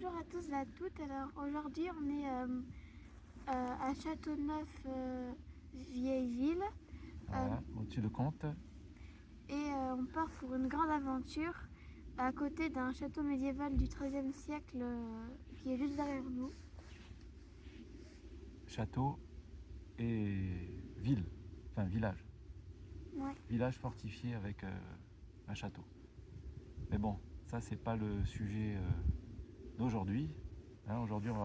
bonjour à tous et à toutes. Alors aujourd'hui on est à Châteauneuf, vieille ville, Voilà, au-dessus de Comte. et on part pour une grande aventure à côté d'un château médiéval du XIIIe siècle qui est juste derrière nous. Château et ville, enfin village. Ouais. Village fortifié avec un château. Mais bon, ça c'est pas le sujet d'aujourd'hui. Hein, aujourd'hui on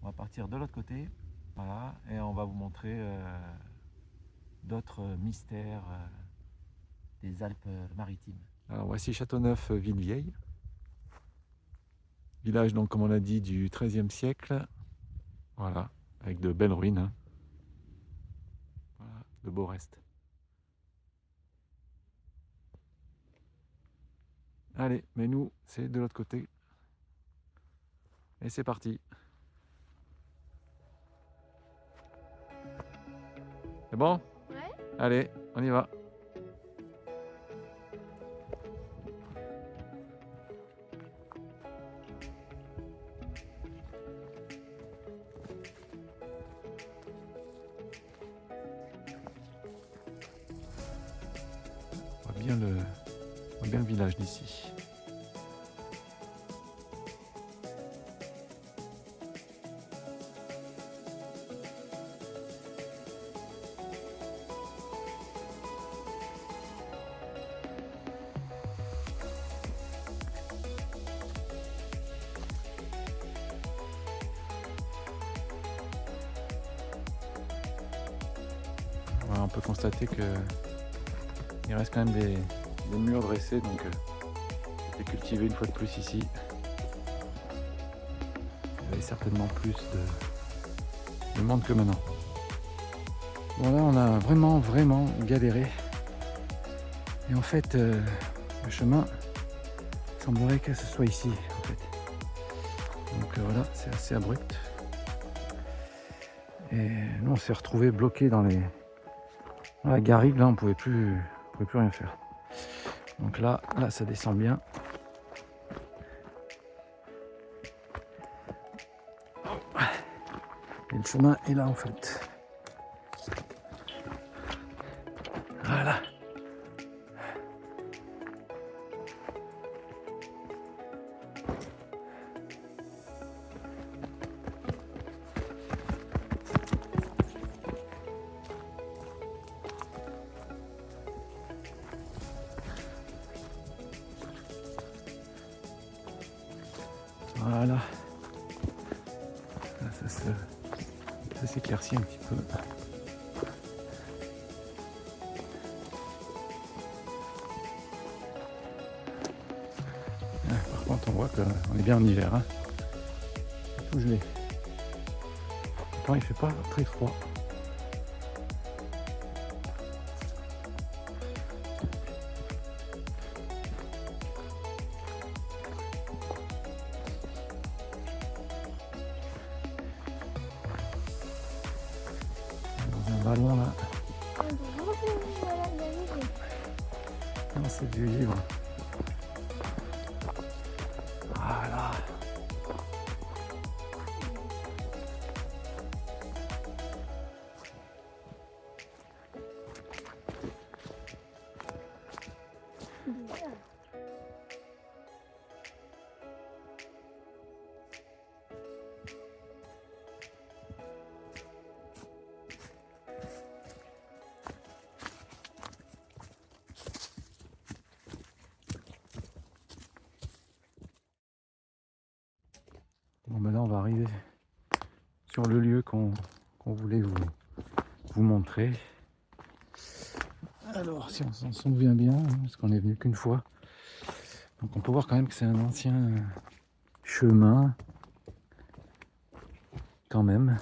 va partir de l'autre côté. Voilà, et on va vous montrer d'autres mystères des Alpes-Maritimes. Alors voici Châteauneuf, Ville-Vieille. Village donc comme on l'a dit du XIIIe siècle. Voilà, avec de belles ruines. Hein. Voilà, de beaux restes. Allez, mais nous, c'est de l'autre côté. Et c'est parti. C'est bon? Ouais. Allez, on y va. On voit bien le village d'ici. Voilà, on peut constater que il reste quand même des murs dressés, donc c'est cultivé une fois de plus ici. Il y avait certainement plus de monde que maintenant. Bon là on a vraiment galéré. Et en fait le chemin semblerait que ce soit ici en fait. Donc voilà, c'est assez abrupt. Et nous on s'est retrouvé bloqué dans la garrigue, là on pouvait plus rien faire. Donc là ça descend bien. Et le chemin est là en fait. Voilà. Voilà. Là, ça s'éclaircit un petit peu. Par contre, on voit qu'on est bien en hiver. Hein. C'est tout gelé. Pourtant, il fait pas très froid. Dans un ballon là. Non, c'est du livre. Voilà. Bon ben là on va arriver sur le lieu qu'on voulait vous montrer. Alors si on s'en souvient bien, hein, parce qu'on est venu qu'une fois, donc on peut voir quand même que c'est un ancien chemin quand même,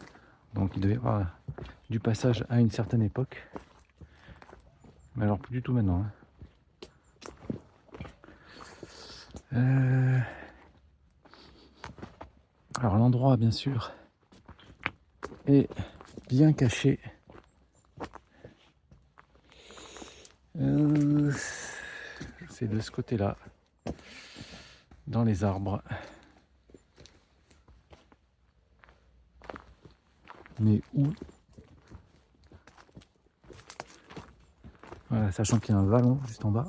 donc il devait y avoir du passage à une certaine époque, mais alors plus du tout maintenant. Hein. Alors l'endroit bien sûr est bien caché. C'est de ce côté-là, dans les arbres. Mais où? Voilà, sachant qu'il y a un vallon juste en bas.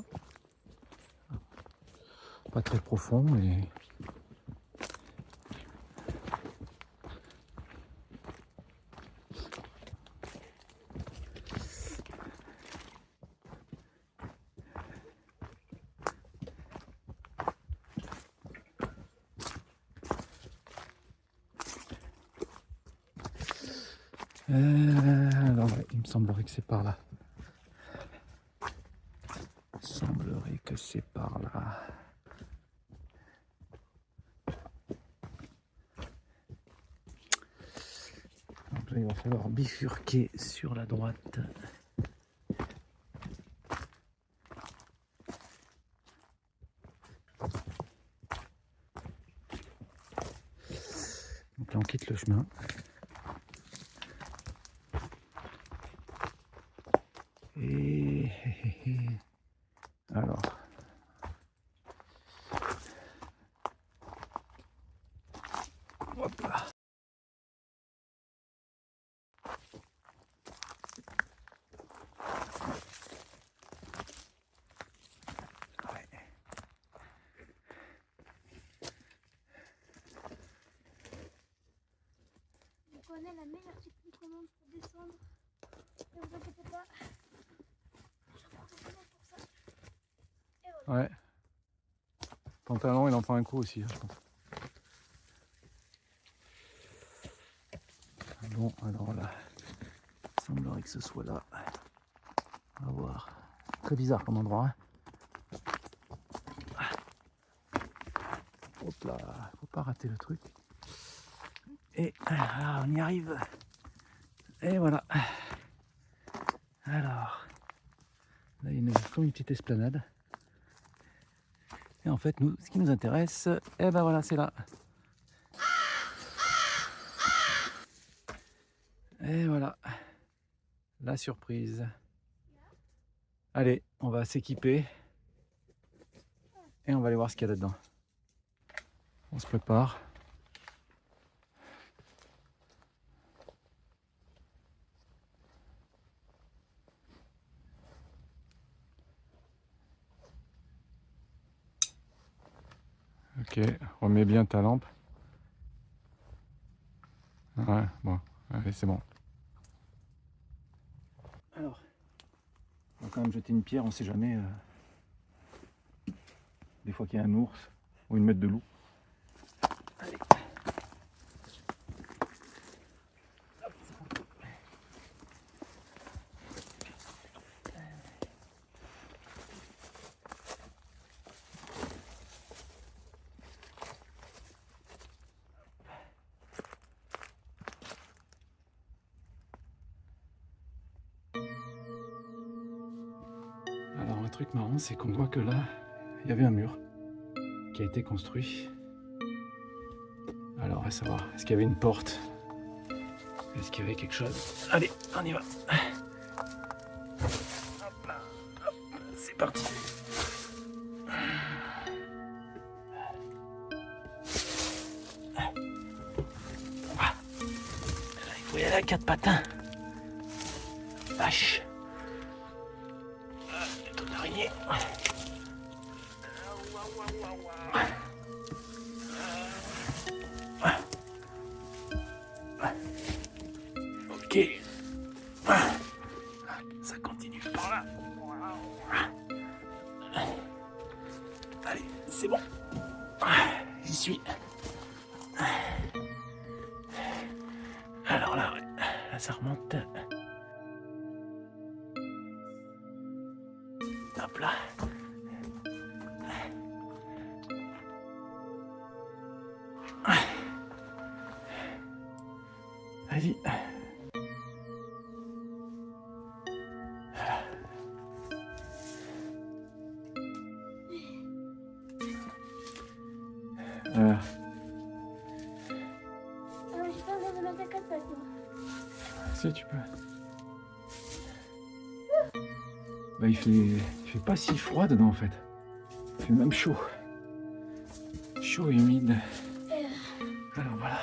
Pas très profond et alors ouais, il me semblerait que c'est par là. Il semblerait que c'est par là. Donc là, il va falloir bifurquer sur la droite. Donc là, on quitte le chemin. Et alors, hop là. Ouais. On connaît la meilleure technique au monde pour descendre. Ne vous inquiétez pas. Je prends vraiment pour ça. Et voilà. Ouais. Pantalon, il en prend un coup aussi, je pense. Bon, alors là, il semblerait que ce soit là. On va voir. Très bizarre comme endroit. Hein. Hop là, faut pas rater le truc. Et là, on y arrive. Et voilà. Alors, là, il y a comme une petite esplanade. Et en fait, nous, ce qui nous intéresse, eh ben voilà, c'est là. Et voilà, la surprise. Allez, on va s'équiper et on va aller voir ce qu'il y a là-dedans. On se prépare. Ok, remets bien ta lampe. Ouais, bon, allez, c'est bon. Alors, on va quand même jeter une pierre, on sait jamais. Des fois qu'il y a un ours ou une meute de loup. Allez. Alors, un truc marrant, c'est qu'on voit que là, il y avait un mur qui a été construit. Alors, à savoir, est-ce qu'il y avait une porte? Est-ce qu'il y avait quelque chose? Allez, on y va. Hop là, hop, c'est parti. Il faut y aller à quatre patins. Vache. Des trucs d'araignée. Ok. Ça continue par là. Allez, c'est bon. J'y suis. Alors là, ouais. Là ça remonte. Hop là. Vas-y. J'ai pas besoin de mettre à quatre pattes, moi. Si tu peux. Bah, il fait pas si froid dedans en fait. Il fait même chaud. Chaud et humide. Alors voilà.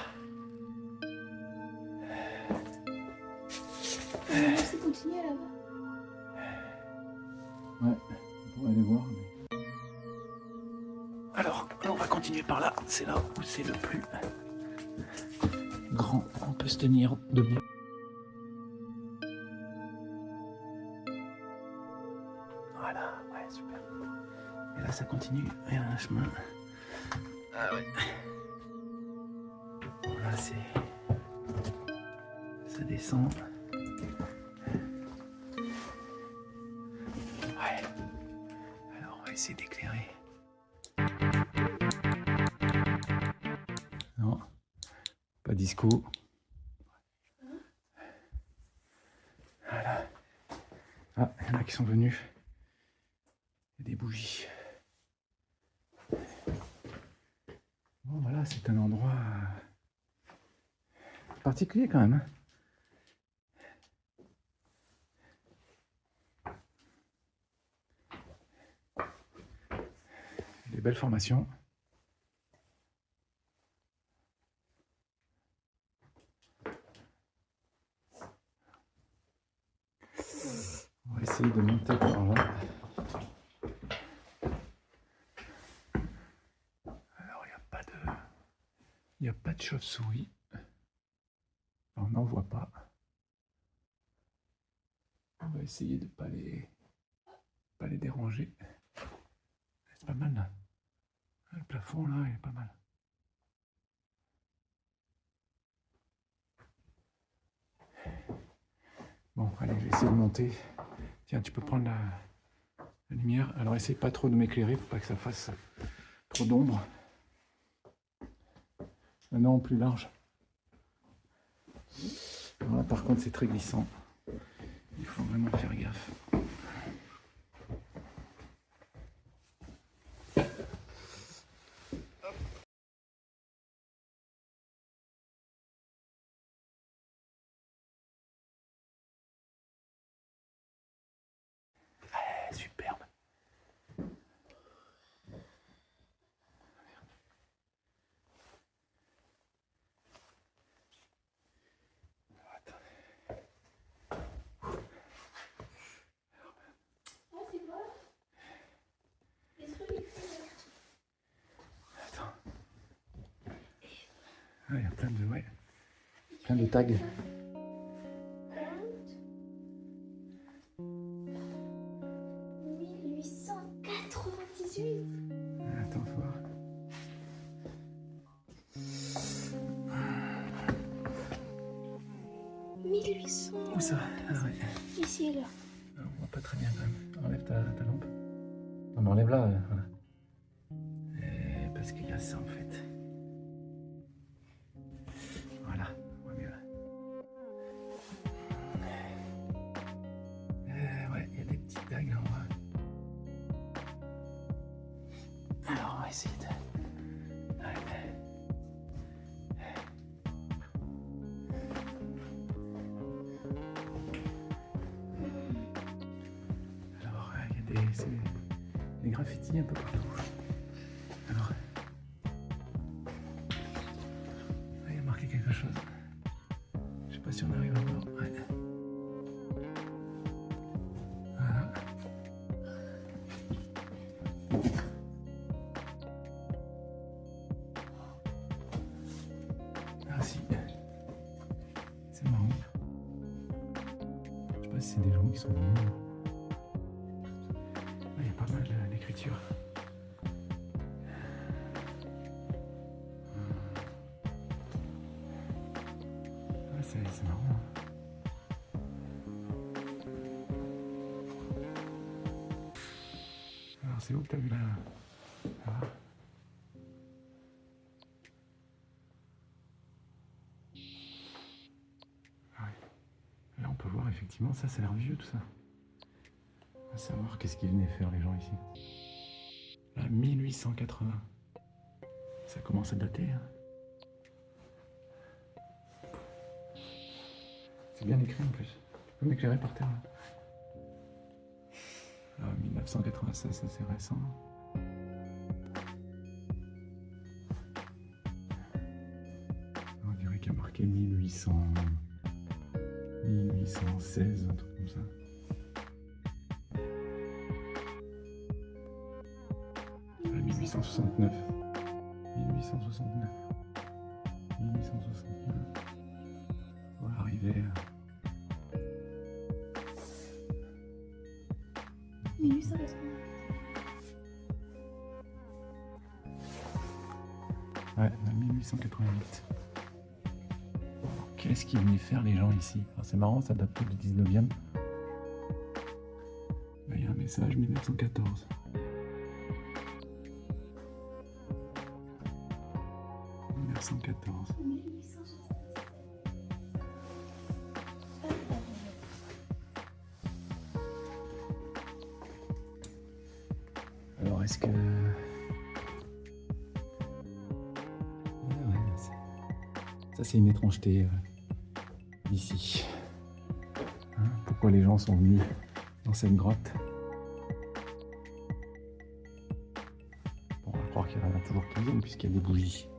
signer là-bas. Ouais, on pourrait aller voir. Mais... Alors, on va continuer par là. C'est là où c'est le plus grand. On peut se tenir debout. Voilà, ouais, super. Et là, ça continue. Il y a un chemin. Ah ouais. Bon, là, c'est... Ça descend. Ouais. Alors, on va essayer d'éclairer. Non. Pas disco. Voilà. Ah, il y en a qui sont venus. Il y a des bougies. Bon, voilà, c'est un endroit particulier quand même. Hein. Des belles formations. On va essayer de monter par là. Alors, il n'y a pas de chauve-souris. On n'en voit pas. On va essayer de ne pas les déranger. C'est pas mal là. Le plafond là, il est pas mal. Bon, allez, je vais essayer de monter. Tiens, tu peux prendre la lumière. Alors, essaye pas trop de m'éclairer pour pas que ça fasse trop d'ombre. Maintenant, plus large. Alors là, par contre, c'est très glissant. Il faut vraiment faire gaffe. Superbe. Attends. Ah, il y a plein de tags. 1898. Attends, faut voir. Où ça? Ah ouais. Ici et là. On voit pas très bien quand même. Enlève ta lampe. Non mais enlève-la, voilà. Parce qu'il y a ça en fait. Voilà, on voit mieux là. Ouais, il y a des petites dagues là en bas. Alors on va essayer de... Ouais. Alors il y a des graffitis un peu partout. Alors... il y a marqué quelque chose. Je sais pas si on arrive à voir. Ouais. Voilà. Ah si. C'est marrant. Je sais pas si c'est des gens qui sont venus. Il y a pas mal d'écriture. C'est marrant. Alors c'est où que t'as vu là? Ah. Ouais. Là on peut voir effectivement, ça a l'air vieux tout ça. On va savoir qu'est-ce qu'ils venaient faire les gens ici. Là 1880. Ça commence à dater. Hein. C'est bien écrit en plus. Tu peux m'éclairer par terre là. 1996, ça c'est récent. On dirait qu'il y a marqué 1816, un truc comme ça. Ah, 1869. 1869. 1869. On va arriver à... 1889. Ouais, 1888. Qu'est-ce qu'ils venaient faire les gens ici? Alors, c'est marrant, ça date du 19e. Il y a un message 1914. Alors est-ce que... Ça c'est une étrangeté d'ici. Hein, pourquoi les gens sont venus dans cette grotte? Bon, on va croire qu'il y en a toujours qui viennent puisqu'il y a des bougies.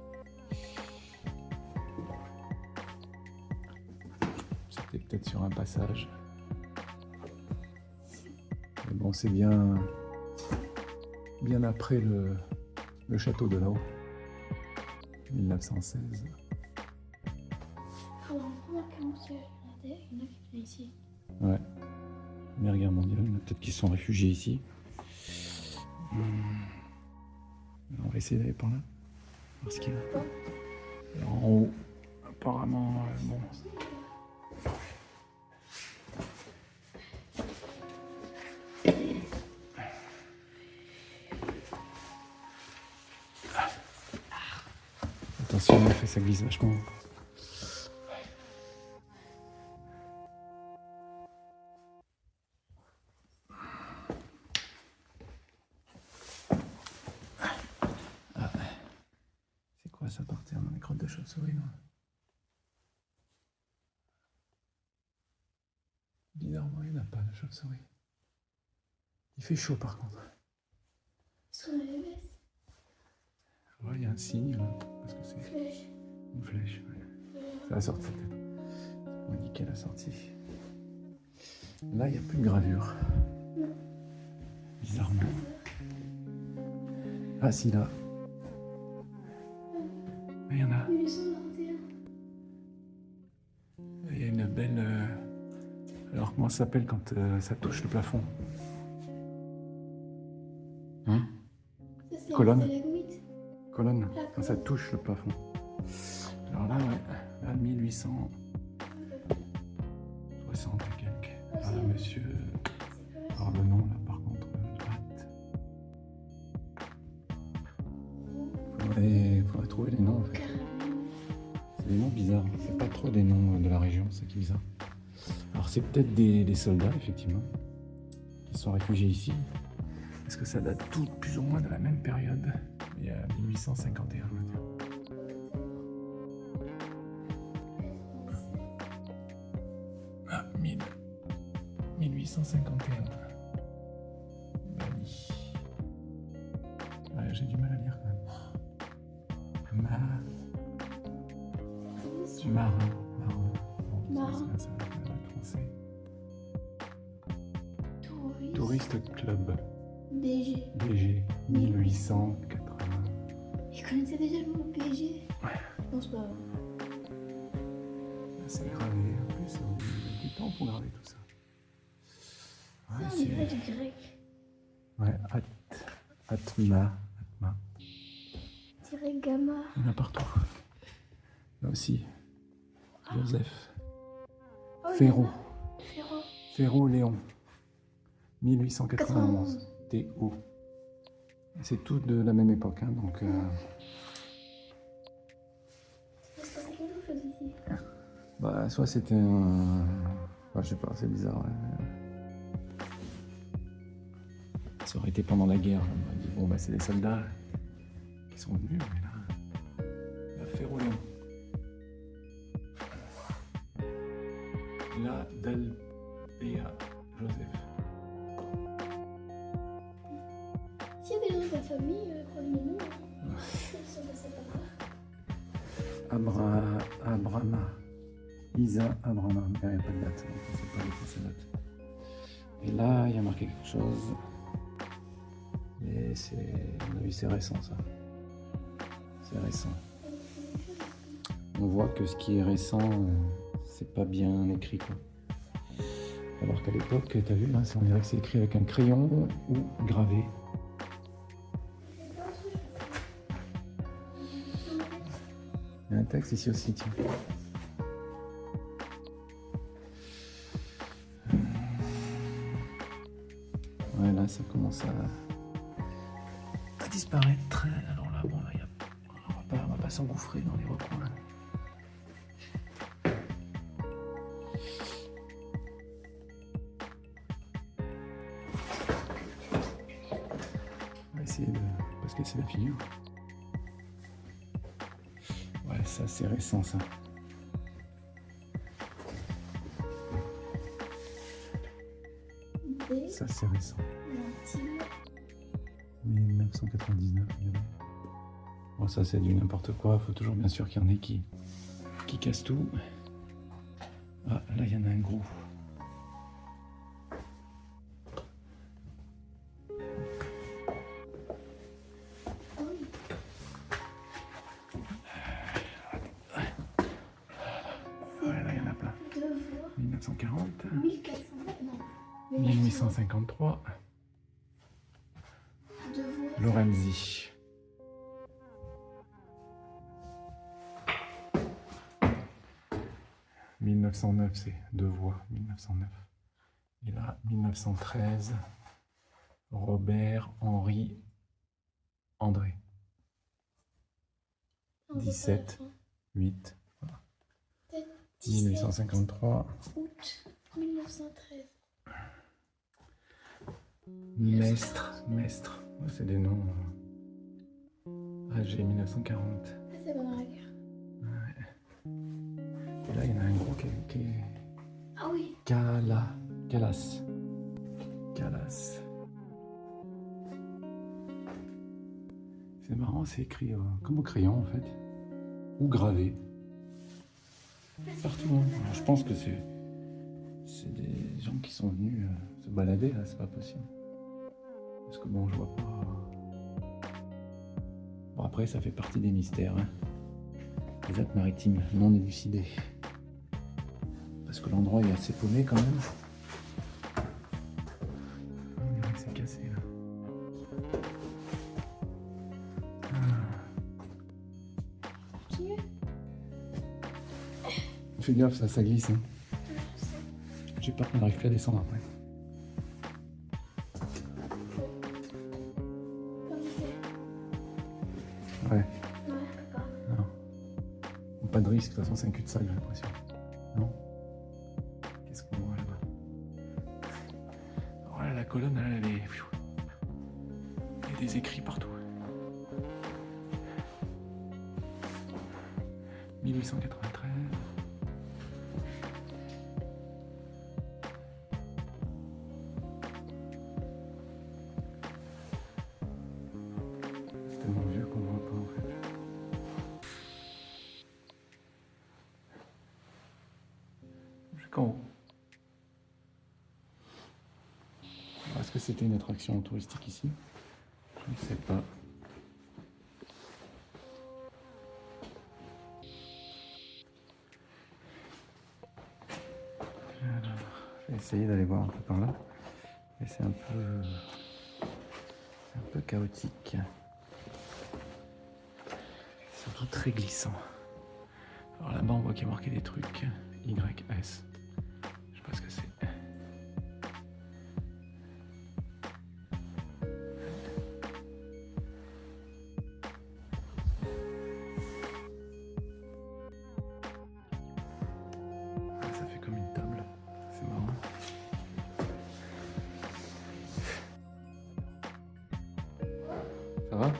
C'était peut-être sur un passage. Mais bon, c'est bien après le château de là-haut. 1916. Alors, en Première Guerre mondiale, il y en a qui venaient ici. Ouais. Première Guerre mondiale, il y en a peut-être qui sont réfugiés ici. On va essayer d'aller par là. Voir ce qu'il y a. Alors, en haut, apparemment, bon. Attention, en effet, ça glisse vachement. C'est quoi ça par terre dans les grottes de chauve-souris là? Bizarrement, il n'y en a pas de chauve-souris. Il fait chaud par contre. Sur la baisse. Ouais, il y a un signe là, parce que c'est Flèche. une flèche. Ouais. Ça a sorti peut-être. On indiquait la sortie. Là, il n'y a plus de gravure. Non. Bizarrement. Ah si, là. Ah, il y en a. 1891. Il y a une belle... Alors, comment ça s'appelle quand ça touche le plafond? Hein? Ça, c'est Colonne. C'est la goutte. Colonne, La quand ça touche le plafond. Alors là, ouais, là, 1860 et quelques. Ah, là, monsieur... Alors le nom, là, par contre, faudrait trouver les noms, en fait. C'est des noms bizarres. C'est pas trop des noms de la région, c'est ça qui est bizarre. Alors c'est peut-être des soldats, effectivement, qui sont réfugiés ici. Parce que ça date tout plus ou moins de la même période. Il y a 1851, je veux dire. Ah, 1851. Mali. Ouais, j'ai du mal à lire quand même. Marin. Marin. Ça va être français. Touriste. Touriste Club. BG. BG. 1880. Ils connaissaient déjà le mot BG? Ouais. Non, c'est pas vrai. C'est gravé. En plus, on a du temps pour graver tout ça. Ouais, Ça, on dirait du grec. Ouais, Atma. Tiret gamma. Il y en a partout. Là aussi. Joseph. Oh, Ferro. Ferro. Ferro Léon. 1891. 91. TO. C'est tout de la même époque, hein, donc... Il se passait quelque chose ici. Bah, soit c'était un... Enfin, je sais pas, c'est bizarre. Ouais. Ça aurait été pendant la guerre. On aurait dit, bon, bah, c'est des soldats qui sont venus, mais là... Ferro Léon. La Dalbea Joseph. S'il y a des gens de ta famille, prenez-nous. Ils sont passés par là. Abrama. Isa Abrama. Mais il n'y a pas de date, donc on ne sait pas de quand ça date. Et là, il y a marqué quelque chose. Mais c'est, à mon avis, c'est récent ça. C'est récent. On voit que ce qui est récent, c'est pas bien écrit quoi. Alors qu'à l'époque, t'as vu là, on dirait que c'est écrit avec un crayon ou gravé. Il y a un texte ici aussi, tiens. Ouais, là, ça commence à disparaître. Alors là, bon, là, on va pas s'engouffrer dans les recoins. On va essayer de pas se casser la figure. Ouais, ça, c'est récent, ça. Ça, c'est récent. 1999, évidemment. Bon, ça, c'est du n'importe quoi. Il faut toujours, bien sûr, qu'il y en ait qui cassent tout. Ah, là, il y en a un gros. Ouais, là, il y en a plein. 1940. 1853. Lorenzi. « 1909, c'est deux voix, 1909. Et là, 1913, Robert Henri André. 17, 8, voilà. 1853. Août 1913. Mestre. Ouais, c'est des noms. AG 1940. C'est pendant la guerre. Ouais. Et là, il y en a un gros qui est... Ah oui. Calas. C'est marrant, c'est écrit comme au crayon en fait. Ou gravé. Partout. Hein. Alors, je pense que c'est des gens qui sont venus se balader là, c'est pas possible. Parce que bon, je vois pas. Bon, après, ça fait partie des mystères. Hein. Les Alpes-Maritimes non élucidées. Parce que l'endroit est assez paumé quand même. On dirait que c'est cassé là. Fais gaffe, ça glisse. Hein. J'ai peur qu'on n'arrive plus à descendre après. Ouais. Non. Pas de risque, de toute façon c'est un cul-de-sac j'ai l'impression. Non? Qu'est-ce qu'on voit là-bas? Alors là, la colonne, elle est... Il y a des écrits partout. 1893. C'est tellement vieux qu'on ne voit pas en fait. Jusqu'en haut. Est-ce que c'était une attraction touristique ici? Je ne sais pas. Alors, je vais essayer d'aller voir un peu par là. Et c'est un peu chaotique. Surtout très glissant. Alors là-bas, on voit qu'il y a marqué des trucs. YS. Je sais pas ce que c'est. Ça fait comme une table. C'est marrant. Ça va?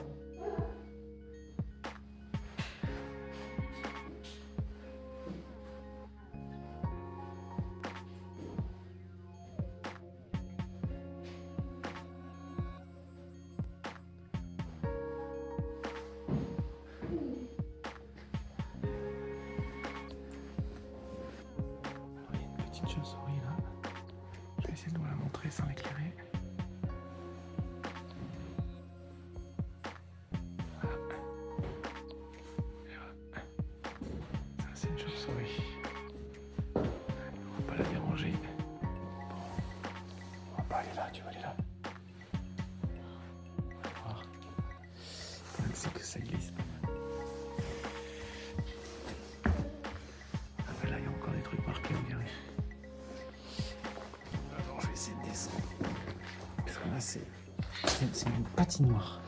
Il y a une petite chauve-souris là. Je vais essayer de vous la montrer. intéressant à éclairer. Ça, c'est une chauve-souris. On va pas la déranger. Bon. On va pas aller là, tu vas aller là. On va voir. Le problème, c'est que ça glisse. Ah bah là, il y a encore des trucs marqués, on dirait. Alors, je vais essayer de descendre. Parce que là, c'est une patinoire.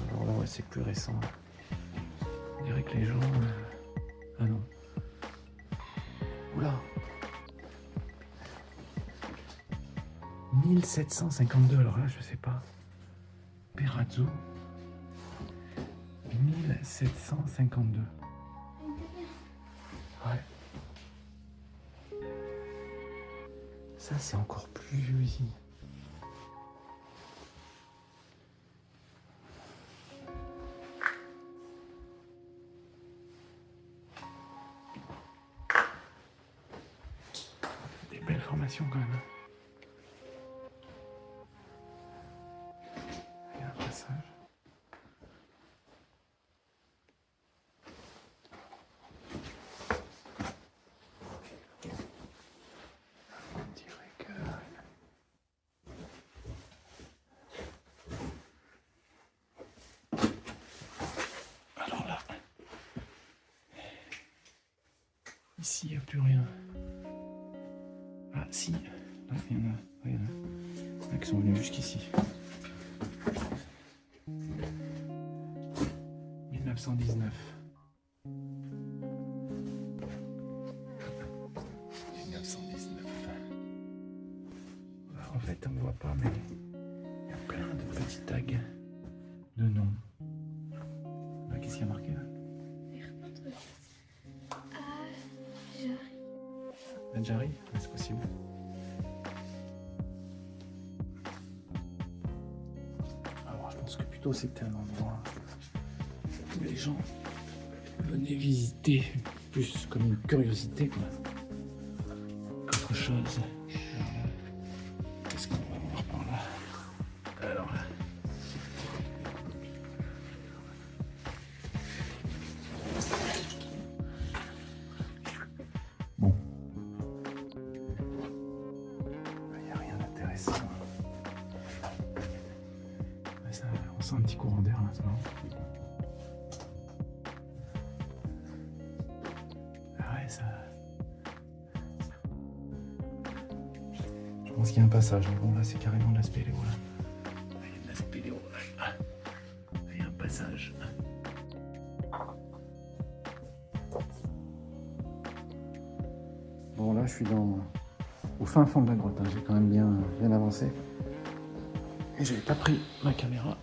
Alors là, ouais, c'est plus récent. On dirait que les gens... Ah non. Oula. 1752, alors là, je sais pas. Perazzo. 1752. Ouais. Ça, c'est encore plus vieux ici. Des belles formations quand même. Il y a un passage. On dirait que... Alors là, ici il n'y a plus rien. Ah si, là il y en a, il y en a qui sont venus jusqu'ici. 1919. 1919. En fait, on ne voit pas, mais il y a plein de petits tags de noms. Là, qu'est-ce qu'il y a marqué là? Adjari, c'est possible. Alors, je pense que plutôt c'était un endroit où les gens venaient visiter, plus comme une curiosité quoi, qu'autre chose. Qu'est-ce qu'on va voir par là? Alors là. Bon. Il n'y a rien d'intéressant. Ça, on sent un petit courant d'air là, c'est marrant. Ça... Je pense qu'il y a un passage, mais bon là c'est carrément de la spéléo là. Il y a de la spéléo là. Il y a un passage. Bon là je suis au fin fond de la grotte, hein. J'ai quand même bien avancé. Et j'avais pas pris ma caméra.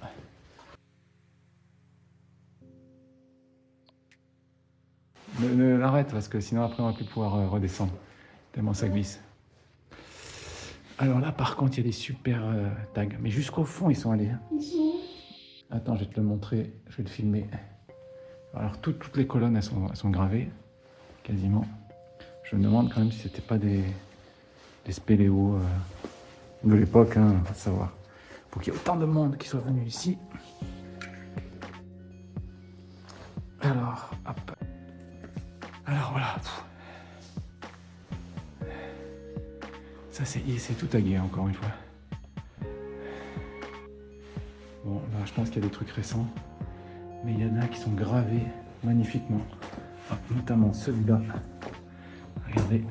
Arrête parce que sinon après on va plus pouvoir redescendre tellement ça glisse. Alors là par contre il y a des super tags, mais jusqu'au fond ils sont allés. Attends, je vais te le montrer, je vais le filmer. Alors toutes les colonnes elles sont gravées quasiment. Je me demande quand même si c'était pas des spéléos de l'époque, hein, à savoir. Pour qu'il y ait autant de monde qui soit venu ici. Alors hop. Alors voilà. Ça c'est tout tagué encore une fois. Bon là je pense qu'il y a des trucs récents. Mais il y en a qui sont gravés magnifiquement. Ah, notamment celui-là. Regardez.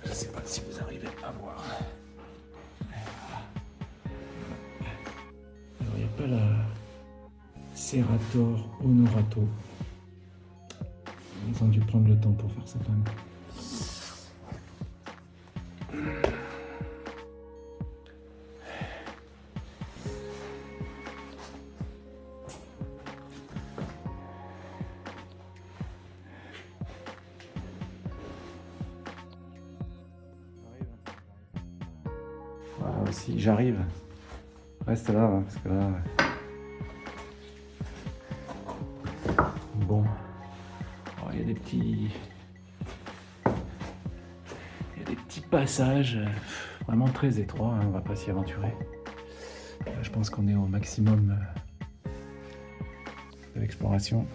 Je ne sais pas si vous arrivez à voir. Alors il n'y a pas la Serrator Honorato. Ils ont dû prendre le temps pour faire ça quand même. Voilà aussi, j'arrive. Reste là, hein, parce que là... Bon. Il y a des petits passage vraiment très étroit, hein, on va pas s'y aventurer. Là, je pense qu'on est au maximum de l'exploration.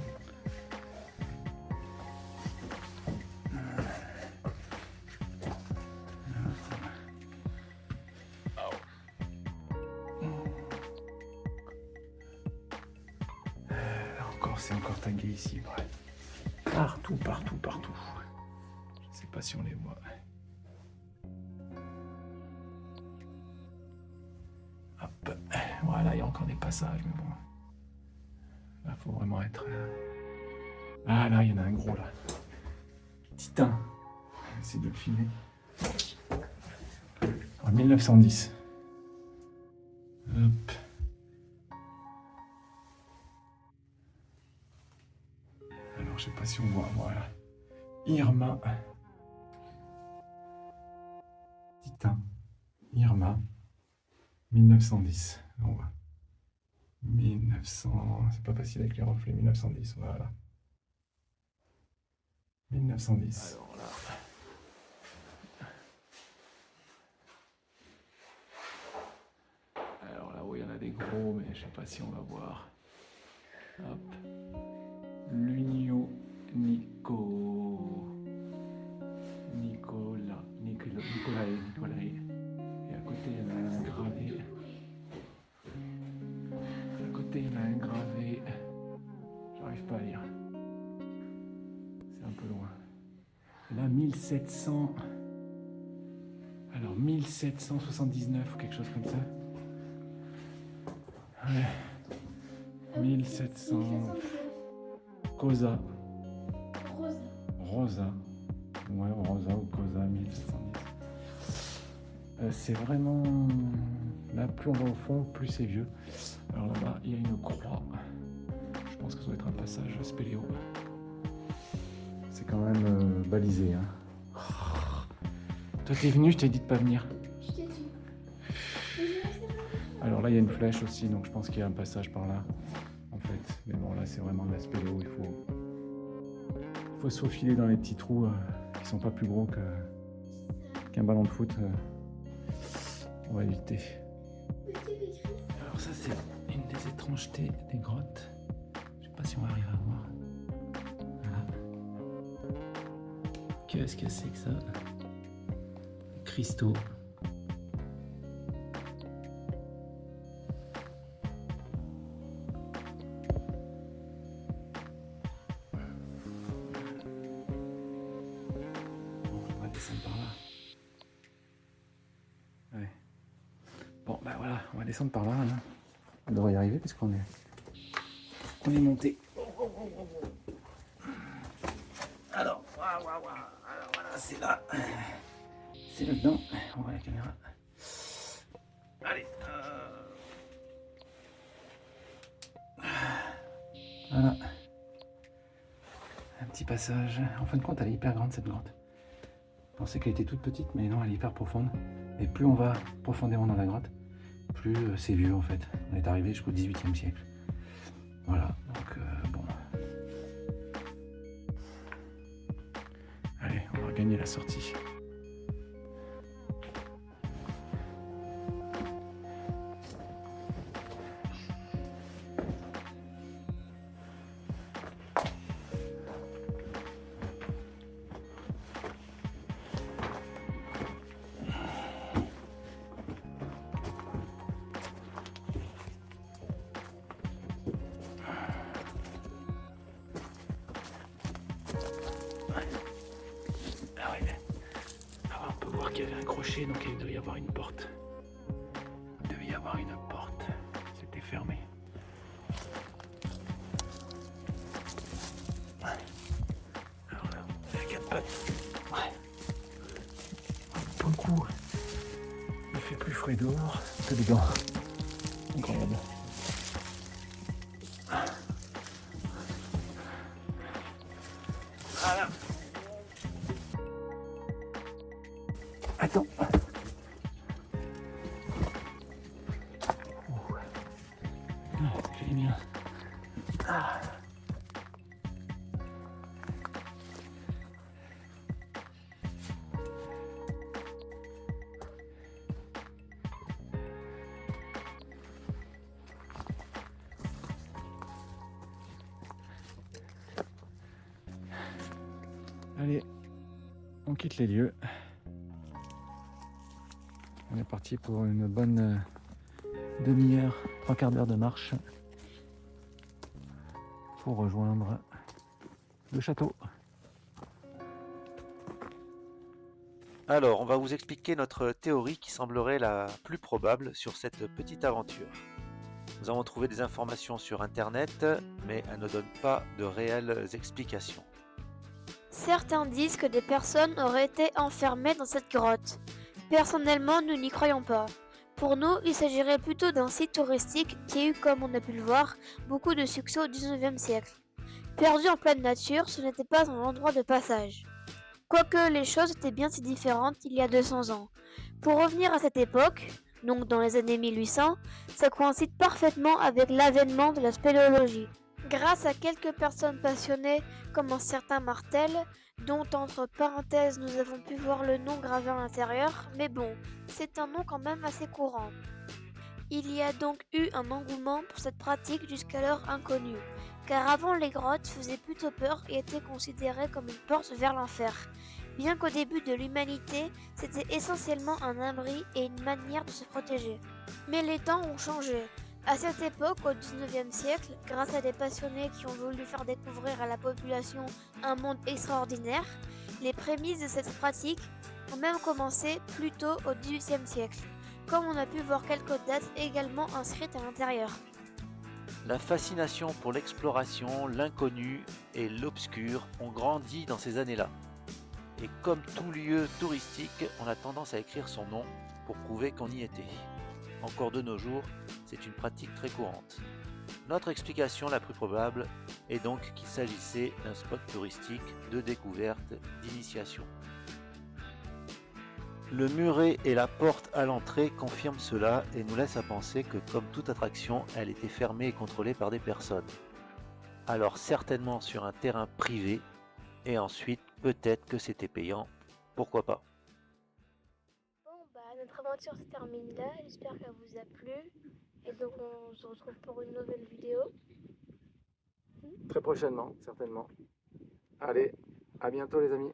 Là encore, c'est encore tagué ici. Ouais. Partout, partout, partout. Je ne sais pas si on les voit. Hop. Voilà, il y a encore des passages, mais bon. Là, il faut vraiment être... Ah là, il y en a un gros là. Titan. On va essayer de le filmer. En 1910. Hop. Alors, je sais pas si on voit. Voilà. Irma. Titan. Irma. 1910. On voit. 1900. C'est pas facile avec les reflets. 1910. Voilà. 1910. Alors là où il y en a des gros, mais je sais pas si on va voir. Hop. L'Unio Nicolae. Et à côté, il y en a un gravé. À côté, il y en a un gravé. J'arrive pas à lire. C'est un peu loin. Là, 1700. Alors, 1779 ou quelque chose comme ça. Ouais. 1700. Cosa. Rosa. Ouais, Rosa ou Cosa, 1710. C'est vraiment... Là, plus on va au fond, plus c'est vieux. Alors là-bas, il y a une croix. Je pense que ça doit être un passage spéléo. C'est quand même balisé. Hein. Toi, t'es venu, je t'ai dit de pas venir. Je t'ai dit. Alors là, il y a une flèche aussi, donc je pense qu'il y a un passage par là, en fait. Mais bon, là, c'est vraiment de la spéléo. Il faut se faufiler dans les petits trous qui sont pas plus gros qu'un ballon de foot. On va éviter. Alors ça, c'est une des étrangetés des grottes. Je sais pas si on va arriver à voir. Voilà. Qu'est-ce que c'est que ça? Cristaux. On va descendre par là. Ouais. Bon, bah voilà, on va descendre par là. Hein. On devrait y arriver puisqu'on est monté. Alors, voilà, c'est là. C'est là-dedans. On voit la caméra. Allez. Voilà. Un petit passage. En fin de compte, elle est hyper grande cette grotte. Je pensais qu'elle était toute petite, mais non, elle est hyper profonde. Et plus on va profondément dans la grotte, plus c'est vieux en fait. On est arrivé jusqu'au XVIIIe siècle. Voilà, donc bon. Allez, on va regagner la sortie. Il y avait un crochet, donc il devait y avoir une porte. Il devait y avoir une porte. C'était fermé. Alors là, il y a 4 pattes. Ouais. Pour le coup, il fait plus frais dehors que dedans. Incroyable. Voilà. Attends. J'ai bien. Allez, on quitte les lieux. On est parti pour une bonne demi-heure, 3/4 d'heure de marche pour rejoindre le château. Alors, on va vous expliquer notre théorie qui semblerait la plus probable sur cette petite aventure. Nous avons trouvé des informations sur internet, mais elles ne donnent pas de réelles explications. Certains disent que des personnes auraient été enfermées dans cette grotte. Personnellement, nous n'y croyons pas. Pour nous, il s'agirait plutôt d'un site touristique qui a eu, comme on a pu le voir, beaucoup de succès au XIXe siècle. Perdu en pleine nature, ce n'était pas un endroit de passage. Quoique les choses étaient bien si différentes il y a 200 ans. Pour revenir à cette époque, donc dans les années 1800, ça coïncide parfaitement avec l'avènement de la spéléologie. Grâce à quelques personnes passionnées comme un certain Martel, dont entre parenthèses nous avons pu voir le nom gravé à l'intérieur, mais bon, c'est un nom quand même assez courant. Il y a donc eu un engouement pour cette pratique jusqu'alors inconnue, car avant les grottes faisaient plutôt peur et étaient considérées comme une porte vers l'enfer. Bien qu'au début de l'humanité, c'était essentiellement un abri et une manière de se protéger. Mais les temps ont changé. À cette époque, au XIXe siècle, grâce à des passionnés qui ont voulu faire découvrir à la population un monde extraordinaire, les prémices de cette pratique ont même commencé plus tôt au XVIIIe siècle, comme on a pu voir quelques dates également inscrites à l'intérieur. La fascination pour l'exploration, l'inconnu et l'obscur ont grandi dans ces années-là. Et comme tout lieu touristique, on a tendance à écrire son nom pour prouver qu'on y était. Encore de nos jours, c'est une pratique très courante. Notre explication la plus probable est donc qu'il s'agissait d'un spot touristique de découverte, d'initiation. Le muret et la porte à l'entrée confirment cela et nous laissent à penser que comme toute attraction, elle était fermée et contrôlée par des personnes. Alors certainement sur un terrain privé et ensuite peut-être que c'était payant, pourquoi pas. Notre aventure se termine là, j'espère qu'elle vous a plu et donc on se retrouve pour une nouvelle vidéo. Très prochainement, certainement. Allez, à bientôt les amis.